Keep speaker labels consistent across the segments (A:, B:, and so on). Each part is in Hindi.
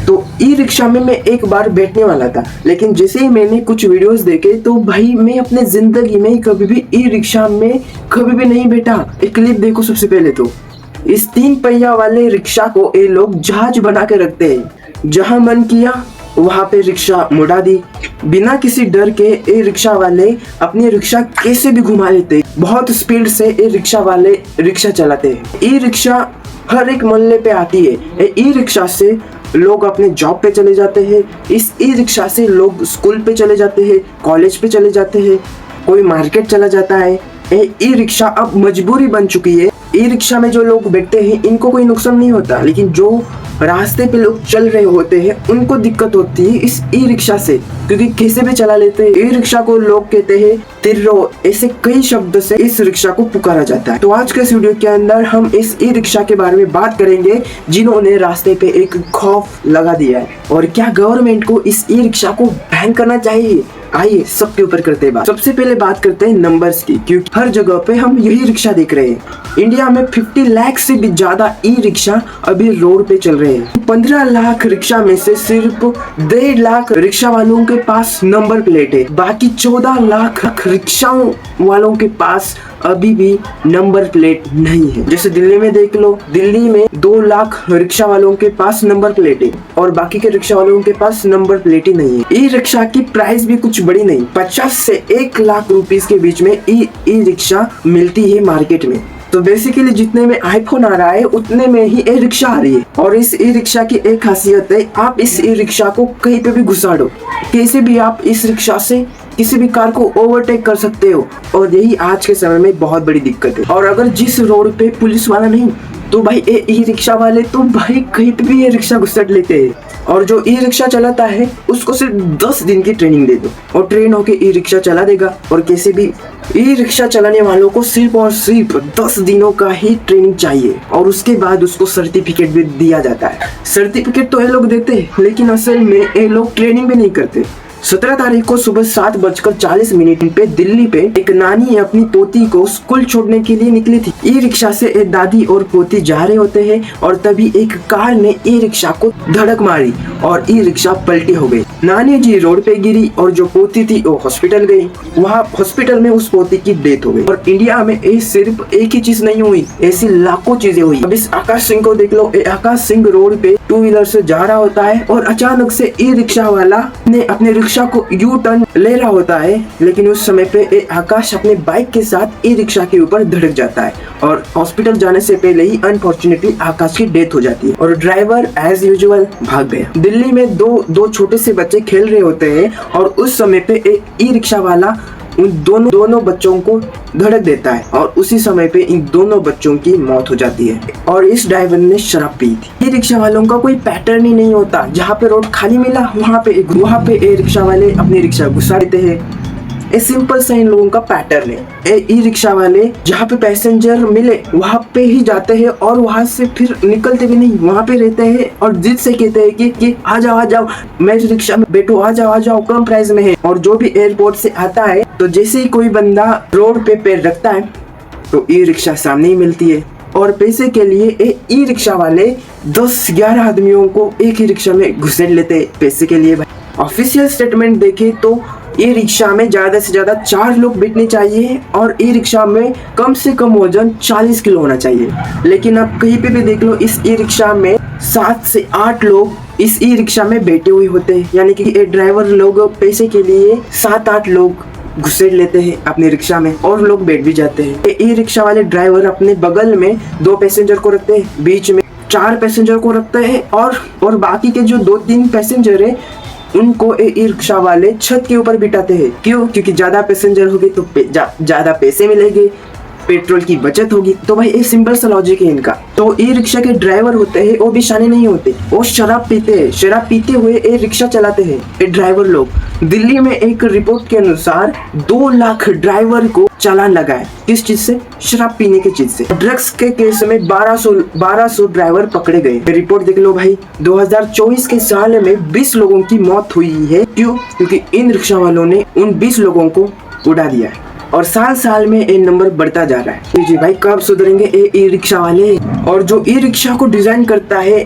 A: तो ई रिक्शा में मैं एक बार बैठने वाला था, लेकिन जैसे ही मैंने कुछ वीडियोस देखे तो भाई मैं अपने जिंदगी में कभी भी ई रिक्शा में कभी भी नहीं बैठा। एक क्लिप देखो सबसे पहले तो। इस 3 पहिया वाले रिक्शा को ये लोग जहाज बना के रखते हैं। जहां मन किया वहां पे रिक्शा मुड़ा दी। बिना किसी डर के ये रिक्शा वाले अपनी रिक्शा कैसे भी घुमा लेते। बहुत स्पीड से ये रिक्शा वाले रिक्शा चलाते हैं। ई रिक्शा हर एक मोहल्ले पे आती है। ई रिक्शा से लोग अपने जॉब पे चले जाते हैं। इस ई रिक्शा से लोग स्कूल पे चले जाते हैं, कॉलेज पे चले जाते हैं, कोई मार्केट चला जाता है। ई रिक्शा अब मजबूरी बन चुकी है। ई रिक्शा में जो लोग बैठते हैं इनको कोई नुकसान नहीं होता, लेकिन जो रास्ते पे लोग चल रहे होते हैं उनको दिक्कत होती है इस ई रिक्शा से, क्योंकि कैसे भी चला लेते हैं। ई रिक्शा को लोग कहते हैं तिर्रो, ऐसे कई शब्द से इस रिक्शा को पुकारा जाता है। तो आज के इस वीडियो के अंदर हम इस ई रिक्शा के बारे में बात करेंगे जिन्होंने रास्ते पे एक खौफ लगा दिया है, और क्या गवर्नमेंट को इस ई रिक्शा को बैन करना चाहिए। आइए सबके ऊपर करते हैं बात। सबसे पहले बात करते हैं नंबर्स की, क्योंकि हर जगह पे हम यही रिक्शा देख रहे हैं। इंडिया में 50 लाख से भी ज्यादा ई रिक्शा अभी रोड पे चल रहे हैं। 15 लाख रिक्शा में से सिर्फ 1.5 लाख रिक्शा वालों के पास नंबर प्लेट है। बाकी 14 लाख रिक्शाओं वालों के पास अभी भी नंबर प्लेट नहीं है। जैसे दिल्ली में देख लो, दिल्ली में 2 लाख रिक्शा वालों के पास नंबर प्लेट है और बाकी के रिक्शा वालों के पास नंबर प्लेट ही नहीं है। ई रिक्शा की प्राइस भी कुछ बड़ी नहीं, 50 से 1 लाख रुपीस के बीच में ई रिक्शा मिलती है मार्केट में। तो बेसिकली जितने में आईफोन आ रहा है उतने में ही ई रिक्शा आ रही है। और इस ई रिक्शा की एक खासियत है, आप इस ई रिक्शा को कहीं पे भी घुसा दो, कैसे भी आप इस रिक्शा से किसी भी कार को ओवरटेक कर सकते हो। और यही आज के समय में बहुत बड़ी दिक्कत है। और अगर जिस रोड पे पुलिस वाला नहीं तो भाई ये ई रिक्शा वाले तो भाई कहीं पे भी ये रिक्शा घुसट लेते हैं। और जो ई रिक्शा चलाता है उसको सिर्फ 10 दिन की ट्रेनिंग दे दो और ट्रेन होके ई रिक्शा चला देगा। और कैसे भी ई रिक्शा चलाने वालों को सिर्फ और सिर्फ 10 दिनों का ही ट्रेनिंग चाहिए, और उसके बाद उसको सर्टिफिकेट भी दिया जाता है। सर्टिफिकेट तो ये लोग देते हैं, लेकिन असल में ये लोग ट्रेनिंग भी नहीं करते। 17 तारीख को सुबह 7:40 पे दिल्ली पे एक नानी अपनी पोती को स्कूल छोड़ने के लिए निकली थी। ई रिक्शा से एक दादी और पोती जा रहे होते हैं और तभी एक कार ने ई रिक्शा को धड़क मारी और ई रिक्शा पलटी हो गई। नानी जी रोड पे गिरी और जो पोती थी वो हॉस्पिटल गई। वहाँ हॉस्पिटल में उस पोती की डेथ हो गई। और इंडिया में ये सिर्फ एक ही चीज नहीं हुई, ऐसी लाखों चीजें हुई। अब इस आकाश सिंह को देख लो। आकाश सिंह रोड पे 2 व्हीलर से जा रहा होता है और अचानक से ई रिक्शा वाला ने अपने रिक्शा को यू टर्न ले रहा होता है, लेकिन उस समय पे आकाश अपने बाइक के साथ ई रिक्शा के ऊपर धड़क जाता है और हॉस्पिटल जाने से पहले ही अनफॉर्चुनेटली आकाश की डेथ हो जाती है और ड्राइवर एज यूजुअल भाग गया। दिल्ली में दो छोटे से बच्चे खेल रहे होते हैं और उस समय पे ई रिक्शा वाला उन दोनों बच्चों को धड़क देता है और उसी समय पे इन दोनों बच्चों की मौत हो जाती है। और इस ड्राइवर ने शराब पी थी। ई रिक्शा वालों का कोई पैटर्न ही नहीं होता। जहाँ पे रोड खाली मिला वहाँ पे ई रिक्शा वाले अपनी रिक्शा घुसा देते हैं। ये सिंपल सा इन लोगों का पैटर्न है। ई रिक्शा वाले जहाँ पे पैसेंजर मिले वहाँ पे ही जाते हैं और वहाँ से फिर निकलते भी नहीं, वहाँ पे रहते हैं और जिद से कहते हैं कि आ जाओ मैं इस रिक्शा में बैठो, आ जाओ कम प्राइस में है। और जो भी एयरपोर्ट से आता है तो जैसे ही कोई बंदा रोड पे पैर रखता है तो ई रिक्शा सामने ही मिलती है। और पैसे के लिए ई रिक्शा वाले 10-11 आदमियों को एक ही रिक्शा में घुसेड़ लेते पैसे के लिए। ऑफिशियल स्टेटमेंट देखे तो ई रिक्शा में ज्यादा से ज्यादा 4 लोग बैठने चाहिए और ई रिक्शा में कम से कम वजन 40 किलो होना चाहिए। लेकिन आप कहीं पे भी देख लो, इस ई रिक्शा में 7 से 8 लोग इस ई रिक्शा में बैठे हुए होते हैं। यानी कि ड्राइवर लोग पैसे के लिए 7-8 लोग घुसेड़ लेते हैं अपने रिक्शा में और लोग बैठ भी जाते हैं। ई रिक्शा वाले ड्राइवर अपने बगल में 2 पैसेंजर को रखते हैं, बीच में 4 पैसेंजर को रखते हैं और बाकी के जो 2-3 पैसेंजर है उनको ई रिक्शा वाले छत के ऊपर बिठाते हैं। क्यों? क्योंकि ज्यादा पैसेंजर होंगे तो ज्यादा पैसे मिलेंगे, पेट्रोल की बचत होगी। तो भाई एक सिंपल सा लॉजिक है इनका। तो ई रिक्शा के ड्राइवर होते हैं वो भी शाने नहीं होते, वो शराब पीते हैं। शराब पीते हुए ये रिक्शा चलाते हैं ये ड्राइवर लोग। दिल्ली में एक रिपोर्ट के अनुसार 2 लाख ड्राइवर को चालान लगा है। किस चीज से? शराब पीने की चीज से। ड्रग्स के केस में 1200 ड्राइवर पकड़े गए। रिपोर्ट देख लो भाई। 2024 के साल में 20 लोगों की मौत हुई है। क्यों? क्योंकि इन रिक्शा वालों ने उन 20 लोगों को उड़ा दिया है और साल में ये नंबर बढ़ता जा रहा है। जी भाई, कब सुधरेंगे ये ई रिक्शा वाले? और जो ई रिक्शा को डिजाइन करता है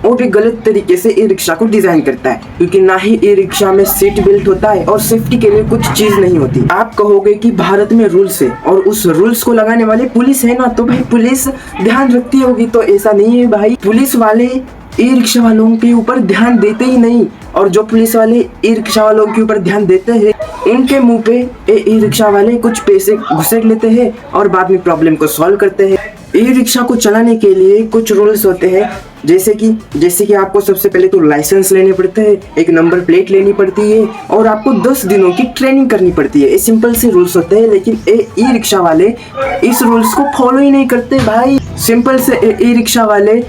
A: वो भी गलत तरीके से ई रिक्शा को डिजाइन करता है, क्योंकि ना ही ई रिक्शा में सीट बेल्ट होता है और सेफ्टी के लिए कुछ चीज नहीं होती। आप कहोगे कि भारत में रूल्स है और उस रूल्स को लगाने वाले पुलिस है ना, तो भाई पुलिस ध्यान रखती होगी, तो ऐसा नहीं है भाई। पुलिस वाले ई रिक्शा वालों के ऊपर ध्यान देते ही नहीं, और जो पुलिस वाले ई रिक्शा वालों के ऊपर ध्यान देते हैं उनके मुंह पे ई रिक्शा वाले कुछ पैसे घुसेड़ लेते हैं और बाद में प्रॉब्लम को सॉल्व करते हैं। ई रिक्शा को चलाने के लिए कुछ रूल्स होते हैं, जैसे कि आपको सबसे पहले तो लाइसेंस लेने पड़ते हैं, एक नंबर प्लेट लेनी पड़ती है और आपको 10 दिनों की ट्रेनिंग करनी पड़ती है। ये सिंपल से रूल्स होते हैं, लेकिन ई रिक्शा वाले इस रूल्स को फॉलो ही नहीं करते भाई। सिंपल से ई रिक्शा वाले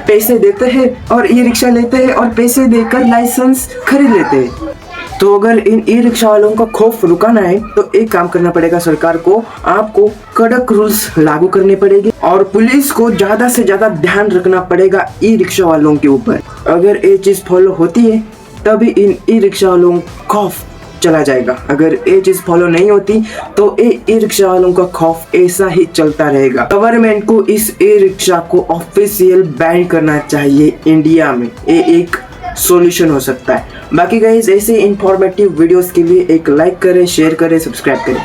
A: पैसे देते हैं और ई रिक्शा लेते हैं और पैसे देकर लाइसेंस खरीद लेते हैं। तो अगर इन ई रिक्शा वालों का खौफ रुकाना है तो एक काम करना पड़ेगा सरकार को, आपको कड़क रूल्स लागू करने पड़ेंगे और पुलिस को ज्यादा से ज्यादा ध्यान रखना पड़ेगा ई रिक्शा वालों के ऊपर। अगर ये चीज फॉलो होती है तभी इन ई रिक्शा वालों का खौफ चला जाएगा। अगर ये चीज फॉलो नहीं होती तो ई रिक्शा वालों का खौफ ऐसा ही चलता रहेगा। गवर्नमेंट को इस ई रिक्शा को ऑफिशियल बैन करना चाहिए इंडिया में, ये एक सॉल्यूशन हो सकता है। बाकी गाइस ऐसे इंफॉर्मेटिव वीडियोस के लिए एक लाइक करें, शेयर करें, सब्सक्राइब करें।